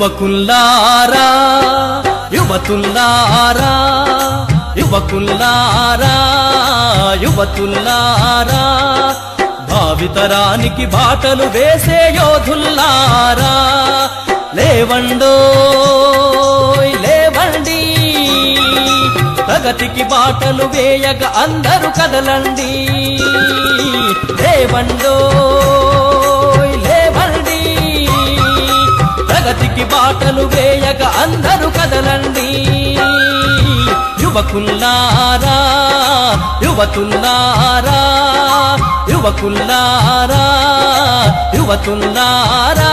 యువకుల్లారా యువతుల్లారా యువకుల్లారా యువతుల్లారా భావితరానికి బాటలు వేసే యోధుల్లారా లేవండోయ్ లేవండి ప్రగతికి బాటలు వేయగా అందరూ కదలండి లేవండోయ్ లేవండి ప్రగతికి బాటలు వేయగా అందరూ కదలండి యువకుల్లారా యువతుల్లారా యువకుల్లారా యువతుల్లారా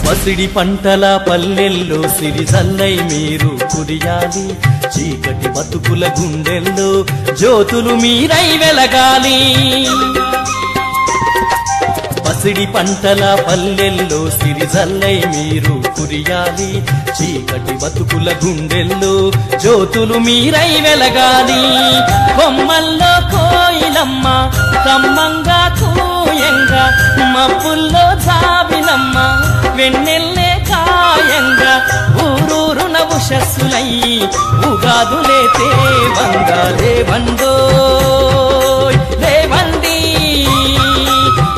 పసిడి పంటల పల్లెల్లో సిరిజల్లై మీరు కురియాలి చీకటి బతుకుల గుండెల్లో జ్యోతులు మీరై వెలగాలి పసిడి పంటల పల్లెల్లో సిరిజల్లై మీరు కురియాలి చీకటి బతుకుల గుండెల్లో జ్యోతులు మీరై వెలగాలి కొమ్మల్లో కోయిలమ్మ కమ్మంగా కూయంగా మబ్బుల్లో జాబిలమ్మ వెన్నెల్లే కాయంగా ఊరూరున ఉషస్సులై ఉగాదులే తేవంగా లేవండోయ్ లేవండి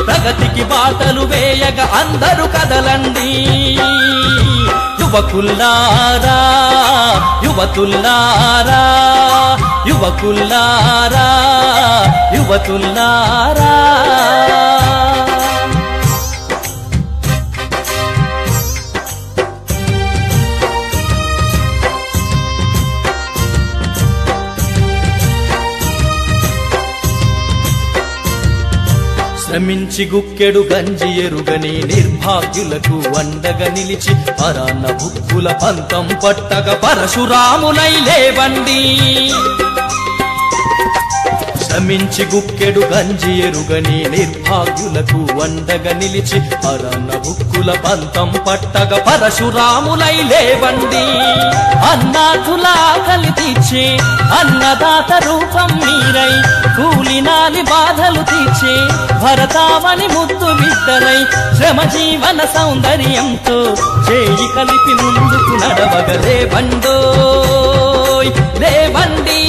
ప్రగతికి బాటలు వేయగా అందరూ కదలండి యువకుల్లారా యువతుల్లారా యువకుల్లారా యువతుల్లారా శ్రమించి గుక్కెడు గంజి ఎరుగని నిర్భాగ్యులకు అండగా నిలిచి పరాన్న బుక్కుల పంతం పట్టగ పరశురాములై లేవండి శ్రమించి గుక్కెడు గంజి ఎరుగని నిర్భాగ్యులకు అండగా నిలిచి పరాన్న బుక్కుల పంతం పట్టగ పరశురాములై లేవండి అన్నాథుల ఆకలి తీర్చే అన్నదాత రూపం మీరై కూలినాలి బాధలు తీర్చే భరతావని ముద్దు బిడ్డలై శ్రమ జీవన సౌందర్యంతో చేయి కలిపి ముందుకు నడవగ లేవండోయ్ లేవండి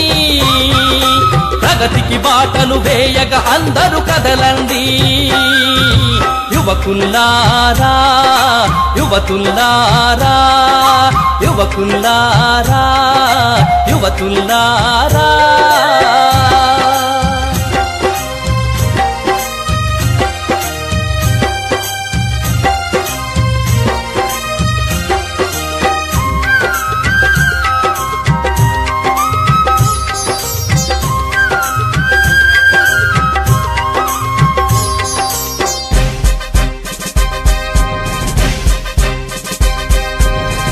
ప్రగతికి బాటలు వేయగా అందరూ కదలండి యువకుల్లారా యువతుల్లారా యువకుల్లారా యువతుల్లారా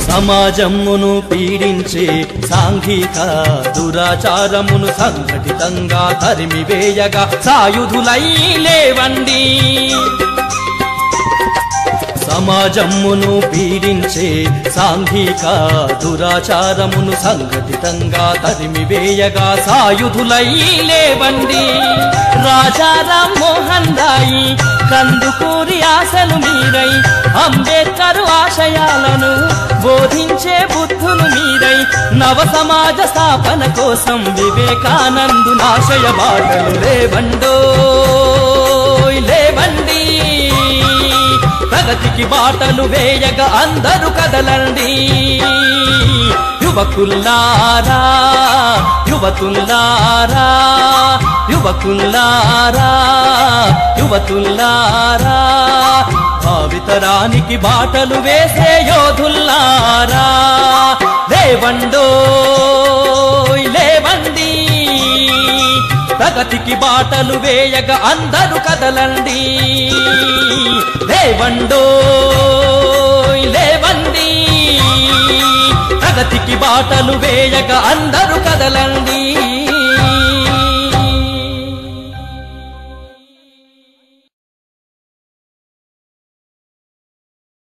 సమాజమును పీడించే సాంఘిక దురాచారమును సంఘటితంగా తరిమివేయగా సాయుధులై లేవండి సమాజమును పీడించే సాంఘిక దురాచారమును సంఘటితంగా తరిమివేయగా సాయుధులై లేవండి రాజారాం మోహన్ రాయి కందుకూరి ఆశలు మీరై అంబేద్కర్ ఆశయాలను బోధించే బుద్ధులు మీరై నవ సమాజ స్థాపన కోసం వివేకానందు ఆశయ బాటలు లేవండోయ్ లేవండి ప్రగతికి బాటలు వేయగా అందరూ కదలండి యువకుల్లారా యువతుల్లారా యువకుల్లారా యువతుల్లారా భావితరానికి బాటలు వేసే యోధుల్లారా లేవండోయ్ లేవండి ప్రగతికి బాటలు వేయగా అందరూ కదలండి లేవండోయ్ లేవండి ప్రగతికి బాటలు వేయగా అందరూ కదలండి